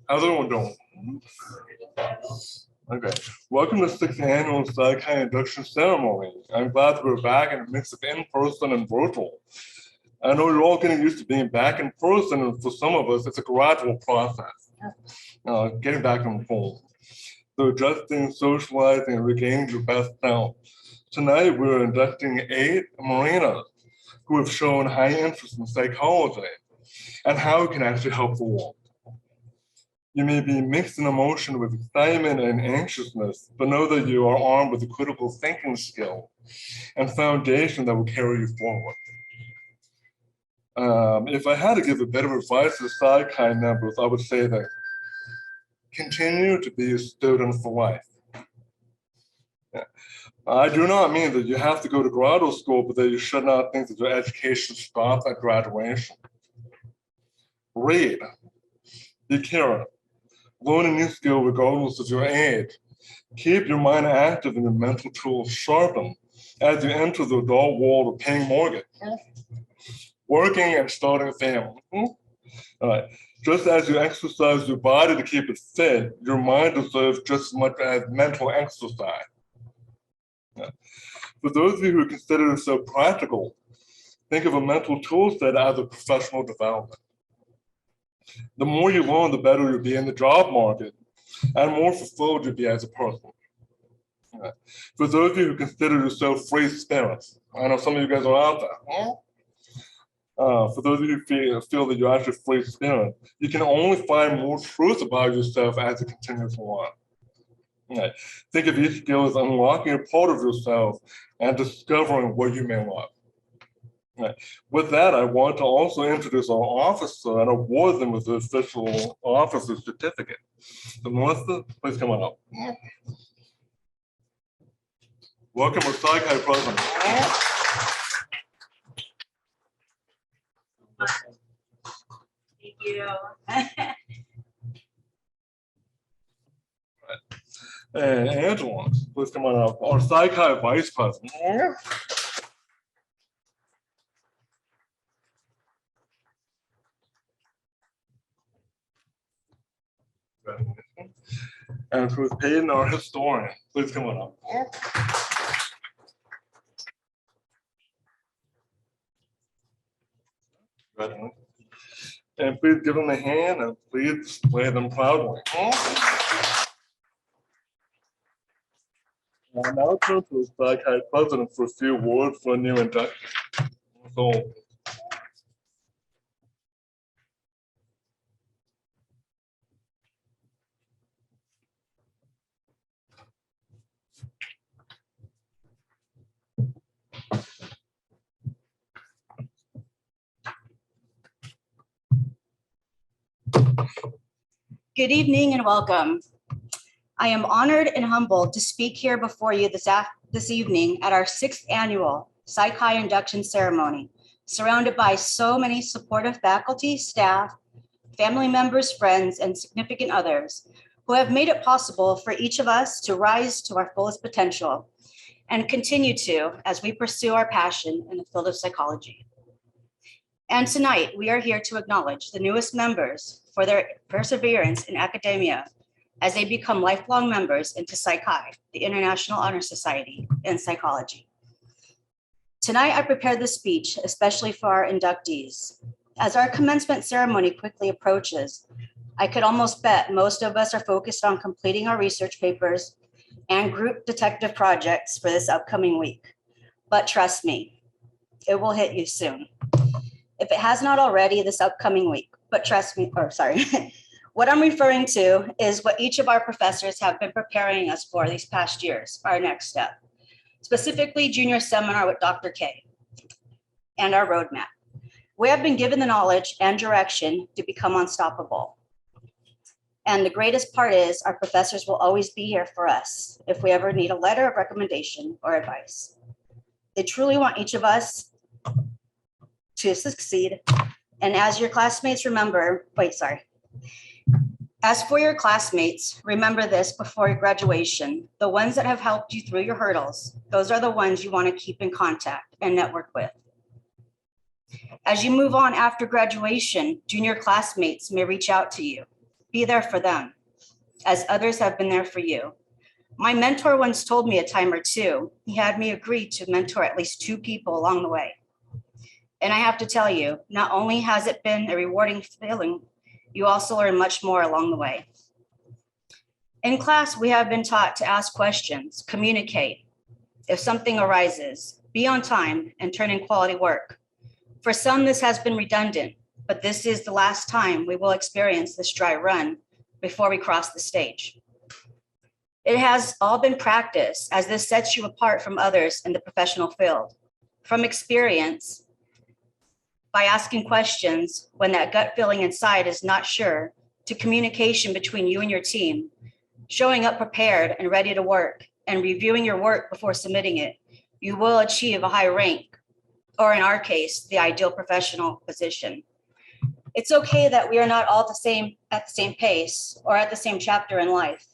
How's everyone doing? Okay, welcome to the 6th annual PsiChi Induction ceremony. I'm glad that we're back in a mix of in-person and virtual. I know you're all getting used to being back in person, and for some of us, it's a gradual process. Getting back in full. So adjusting, socializing, and regaining your best self. Tonight, we're inducting 8 Marinas who have shown high interest in psychology and how it can actually help the world. You may be mixed in emotion with excitement and anxiousness, but know that you are armed with a critical thinking skill and foundation that will carry you forward. If I had to give a bit of advice to the PsiChi members, I would say that continue to be a student for life. Yeah. I do not mean that you have to go to graduate school, but that you should not think that your education stops at graduation. Read, be curious, learn a new skill regardless of your age. Keep your mind active and your mental tools sharpened as you enter the adult world of paying mortgage, working and starting a family. All right. Just as you exercise your body to keep it fit, your mind deserves just as much as mental exercise. Yeah. For those of you who consider yourself practical, think of a mental tool set as a professional development. The more you learn, the better you'll be in the job market and more fulfilled you'll be as a person. Yeah. For those of you who consider yourself free spirits, I know some of you guys are out there. For those of you who feel that you're actually free spirit, you can only find more truth about yourself as it continues on. Right. Think of each skill as unlocking a part of yourself and discovering what you may love. Right. With that, I want to also introduce our officer and award them with the official officer certificate. So Melissa, please come on up. Welcome, our PsiChi president. Thank you. And Angela, please come on up. Our PsiChi vice president. And Ruth Payton, our historian, please come on up. And please give them a hand and please display them proudly. I'll now turn to the PsiChi president for a few words for a new induction. So, Good evening and welcome. I am honored and humbled to speak here before you this evening at our 6th annual PsiChi induction ceremony, surrounded by so many supportive faculty, staff, family members, friends, and significant others who have made it possible for each of us to rise to our fullest potential and continue to as we pursue our passion in the field of psychology. And tonight, we are here to acknowledge the newest members for their perseverance in academia as they become lifelong members into PsiChi, the International Honor Society in Psychology. Tonight, I prepared this speech especially for our inductees. As our commencement ceremony quickly approaches, I could almost bet most of us are focused on completing our research papers and group detective projects for this upcoming week. But trust me, it will hit you soon. If it has not already this upcoming week, but trust me, What I'm referring to is what each of our professors have been preparing us for these past years, our next step, specifically junior seminar with Dr. K and our roadmap. We have been given the knowledge and direction to become unstoppable. And the greatest part is our professors will always be here for us if we ever need a letter of recommendation or advice. They truly want each of us to succeed. And as your classmates remember, as for your classmates, remember this before your graduation, the ones that have helped you through your hurdles, those are the ones you want to keep in contact and network with. As you move on after graduation, junior classmates may reach out to you. Be there for them, as others have been there for you. My mentor once told me a time or two, he had me agree to mentor at least 2 people along the way. And I have to tell you, not only has it been a rewarding feeling, you also learn much more along the way. In class, we have been taught to ask questions, communicate. If something arises, be on time and turn in quality work. For some, this has been redundant, but this is the last time we will experience this dry run before we cross the stage. It has all been practice, as this sets you apart from others in the professional field. From experience, by asking questions when that gut feeling inside is not sure, to communication between you and your team, showing up prepared and ready to work, and reviewing your work before submitting it, you will achieve a high rank, or in our case, the ideal professional position. It's okay that we are not all at the same pace or at the same chapter in life.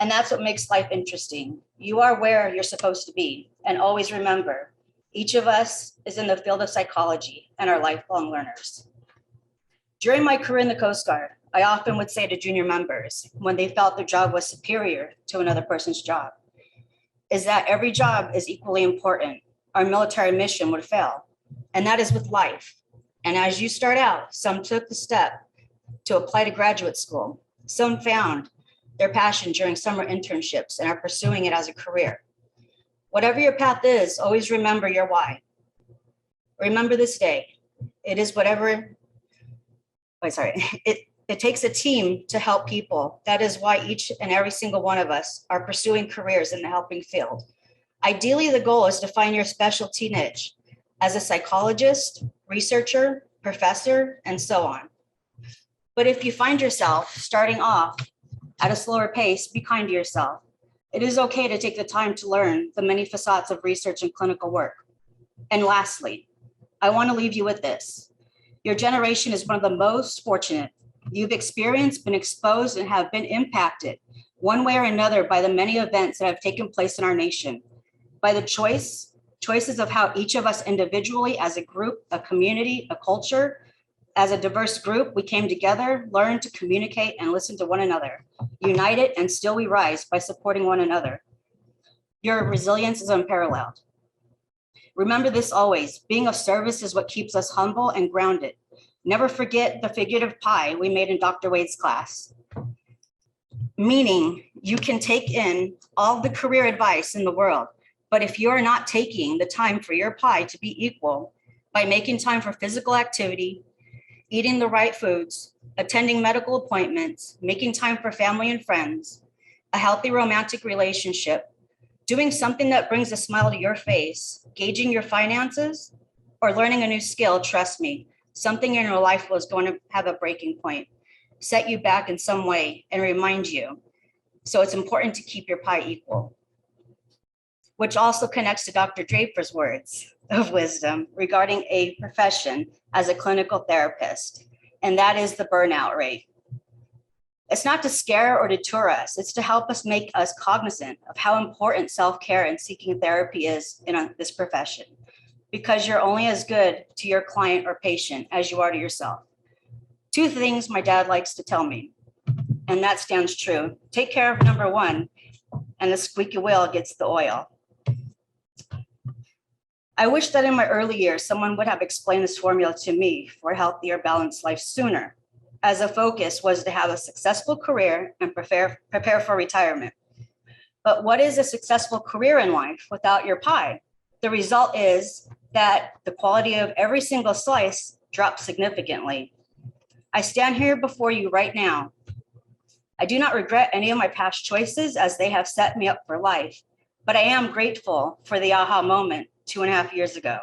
And that's what makes life interesting. You are where you're supposed to be. And always remember, each of us is in the field of psychology and are lifelong learners. During my career in the Coast Guard, I often would say to junior members when they felt their job was superior to another person's job, is that every job is equally important. Our military mission would fail. And that is with life. And as you start out, some took the step to apply to graduate school. Some found their passion during summer internships and are pursuing it as a career. Whatever your path is, always remember your why. Remember this day. It takes a team to help people. That is why each and every single one of us are pursuing careers in the helping field. Ideally, the goal is to find your specialty niche as a psychologist, researcher, professor, and so on. But if you find yourself starting off at a slower pace, be kind to yourself. It is okay to take the time to learn the many facets of research and clinical work. And lastly, I want to leave you with this. Your generation is one of the most fortunate. You've experienced, been exposed, and have been impacted one way or another by the many events that have taken place in our nation, by the choices of how each of us individually, as a group, a community, a culture, as a diverse group, we came together, learned to communicate and listen to one another, united, and still we rise by supporting one another. Your resilience is unparalleled. Remember this always, being of service is what keeps us humble and grounded. Never forget the figurative pie we made in Dr. Wade's class. Meaning you can take in all the career advice in the world, but if you're not taking the time for your pie to be equal by making time for physical activity, eating the right foods, attending medical appointments, making time for family and friends, a healthy romantic relationship, doing something that brings a smile to your face, gauging your finances, or learning a new skill, trust me, something in your life was going to have a breaking point, set you back in some way and remind you. So it's important to keep your pie equal. Which also connects to Dr. Draper's words of wisdom regarding a profession as a clinical therapist, and that is the burnout rate. It's not to scare or deter us, it's to help us make us cognizant of how important self-care and seeking therapy is in this profession, because you're only as good to your client or patient as you are to yourself. 2 things my dad likes to tell me, and that stands true. Take care of number 1, and the squeaky wheel gets the oil. I wish that in my early years, someone would have explained this formula to me for a healthier, balanced life sooner, as a focus was to have a successful career and prepare for retirement. But what is a successful career in life without your pie? The result is that the quality of every single slice drops significantly. I stand here before you right now. I do not regret any of my past choices as they have set me up for life, but I am grateful for the aha moment 2.5 years ago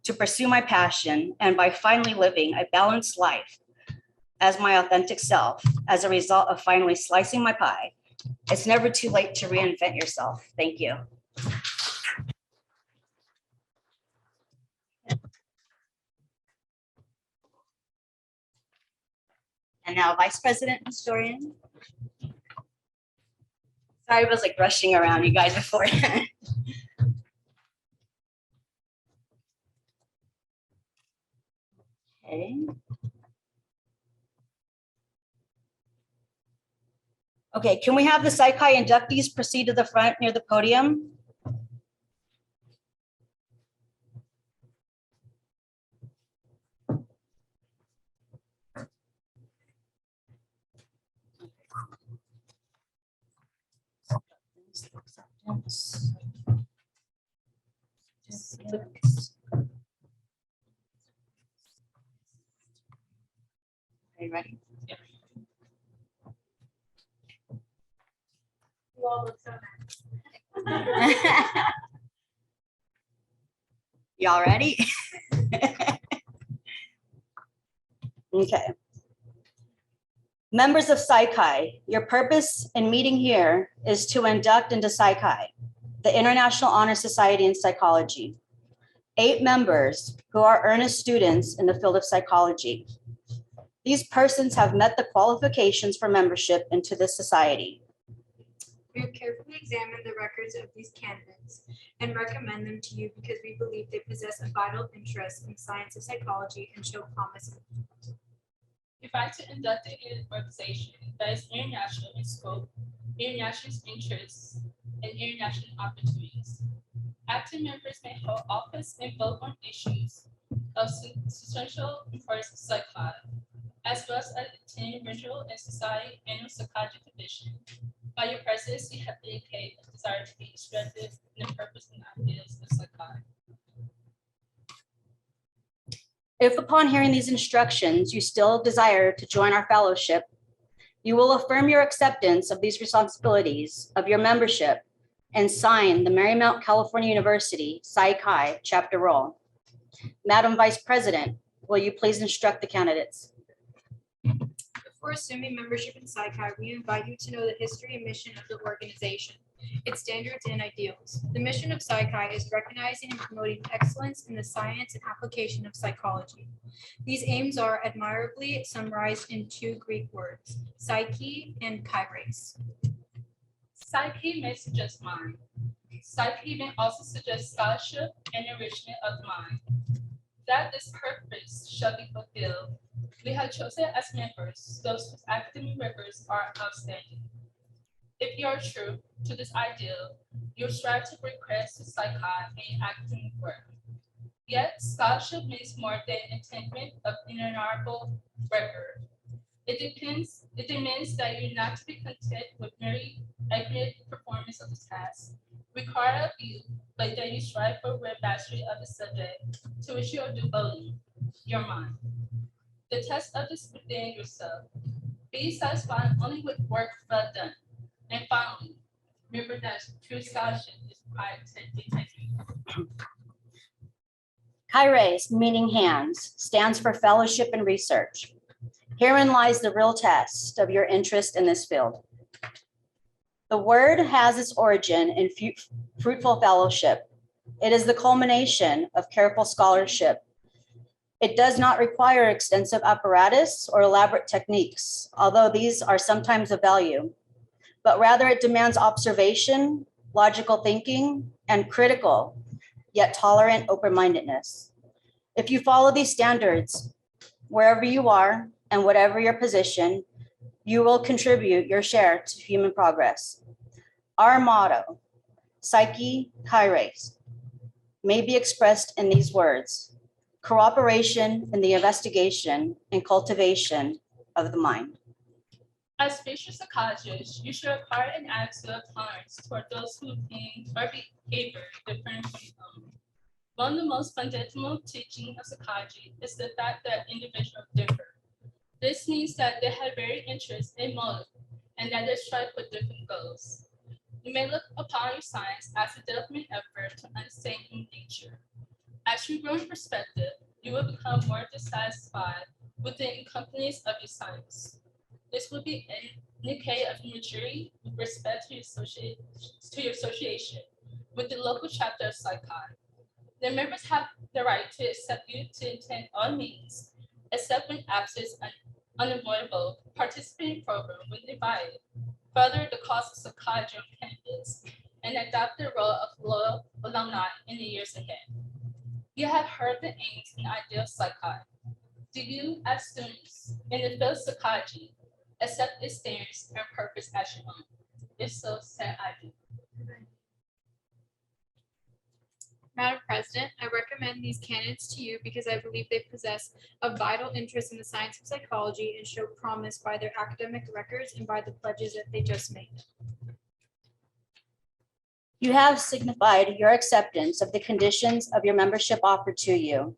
to pursue my passion and by finally living a balanced life as my authentic self as a result of finally slicing my pie. It's never too late to reinvent yourself. Thank you. And now Vice President Historian. Sorry, I was like rushing around you guys before. Okay. Okay, can we have the PsiChi inductees proceed to the front near the podium? Are you ready? Yeah. You all look so nice. Y'all ready? Okay. Members of PsiChi, your purpose in meeting here is to induct into PsiChi, the International Honor Society in Psychology. 8 members who are earnest students in the field of psychology. These persons have met the qualifications for membership into this society. We have carefully examined the records of these candidates and recommend them to you because we believe they possess a vital interest in the science of psychology and show promise. We fight to induct an organization that is international in scope, international interests, and international opportunities. Active members may hold office and vote on issues of substantial importance to PsiChi, as well as attend regional and society annual psychology convention. By your presence, you have indicated a desire to be instructed in the purpose and ideas of PsiChi. If upon hearing these instructions, you still desire to join our fellowship, you will affirm your acceptance of these responsibilities of your membership and sign the Marymount California University PsiChi chapter roll. Madam Vice President, will you please instruct the candidates? Before assuming membership in PsiChi, we invite you to know the history and mission of the organization, its standards and ideals. The mission of PsiChi is recognizing and promoting excellence in the science and application of psychology. These aims are admirably summarized in 2 Greek words, psyche and kairos. PsiChi may suggest mind. PsiChi may also suggest scholarship and enrichment of the mind. That this purpose shall be fulfilled, we have chosen as members those whose academic records are outstanding. If you are true to this ideal, you strive to bring credit to PsiChi in academic work. Yet, scholarship means more than attainment of inalienable record. It demands that you not to be content with merely accurate performance of the task required of you, but that you strive for real mastery of the subject to which you are devoting your mind. The test of this within yourself. Be satisfied only with work well done. And finally, remember that true scholarship is required to integrity. Kairos, meaning hands, stands for fellowship and research. Herein lies the real test of your interest in this field. The word has its origin in fruitful fellowship. It is the culmination of careful scholarship. It does not require extensive apparatus or elaborate techniques, although these are sometimes of value, but rather it demands observation, logical thinking, and critical, yet tolerant open-mindedness. If you follow these standards, wherever you are and whatever your position, you will contribute your share to human progress. Our motto, Psyche Kairos, may be expressed in these words: cooperation in the investigation and cultivation of the mind. As spatial psychologists, you should acquire an attitude of tolerance toward those who think or behavior different from your own. One of the most fundamental teachings of psychology is the fact that individuals differ. This means that they have varied interests and motive, and that they strive for different goals. You may look upon your science as a development effort to understand human nature. As you grow in perspective, you will become more dissatisfied with the incompleteness of your science. This will be an indicator of maturity with respect to your association with the local chapter of PsiChi. The members have the right to accept you to attend all meetings, except when absence is unavoidable, participate in program when invited, further the causes of PsiChi joint candidates, and adopt the role of loyal alumni in the years ahead. You have heard the aims and ideals of PsiChi. Do you, as students in the field of psychology, accept its standards and purpose as your own? If so, say I do. Madam President, I recommend these candidates to you because I believe they possess a vital interest in the science of psychology and show promise by their academic records and by the pledges that they just made. You have signified your acceptance of the conditions of your membership offered to you.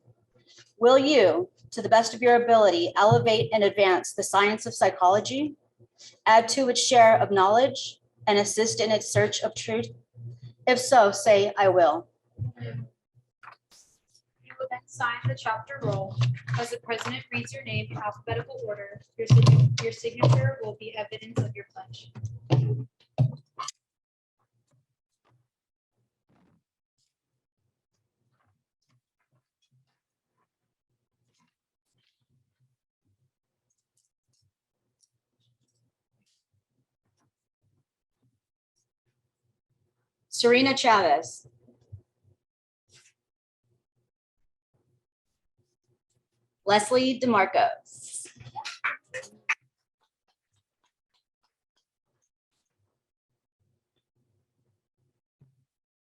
Will you, to the best of your ability, elevate and advance the science of psychology, add to its share of knowledge, and assist in its search of truth? If so, say, I will. You will then sign the chapter roll. As the president reads your name in alphabetical order, your signature will be evidence of your pledge. Serena Chavez. Leslie DeMarcos.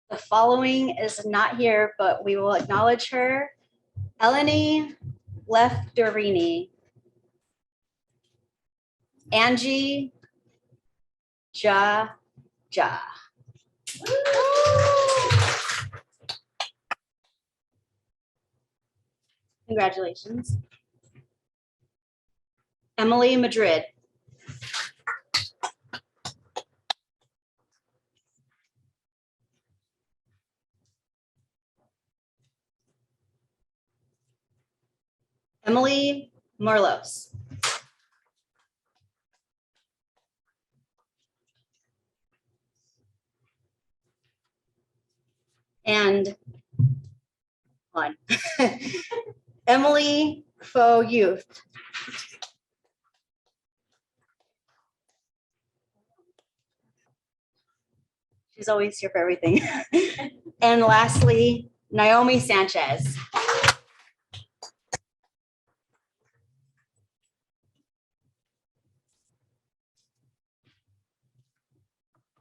The following is not here, but we will acknowledge her. Eleni Lefdorini. Angie Ja. Congratulations. Emily Madrid. Emily Marlos. And on. Emily Faux Youth. She's always here for everything. And lastly, Naomi Sanchez.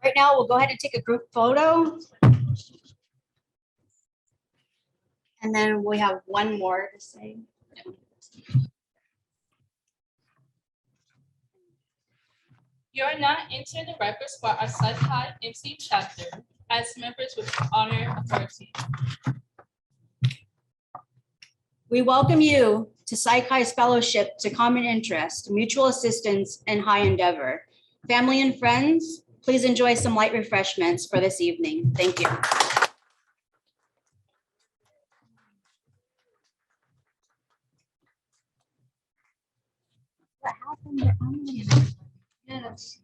Right now, we'll go ahead and take a group photo. And then we have one more to say. You are now entering the records for our PsiChi MCU chapter as members with honor authority. We welcome you to PsiChi's fellowship to common interest, mutual assistance, and high endeavor. Family and friends, please enjoy some light refreshments for this evening. Thank you. What happened to Emily? Yes.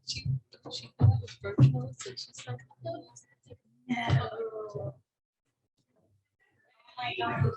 She thought it was virtual, so she's like, no. No. Oh my God.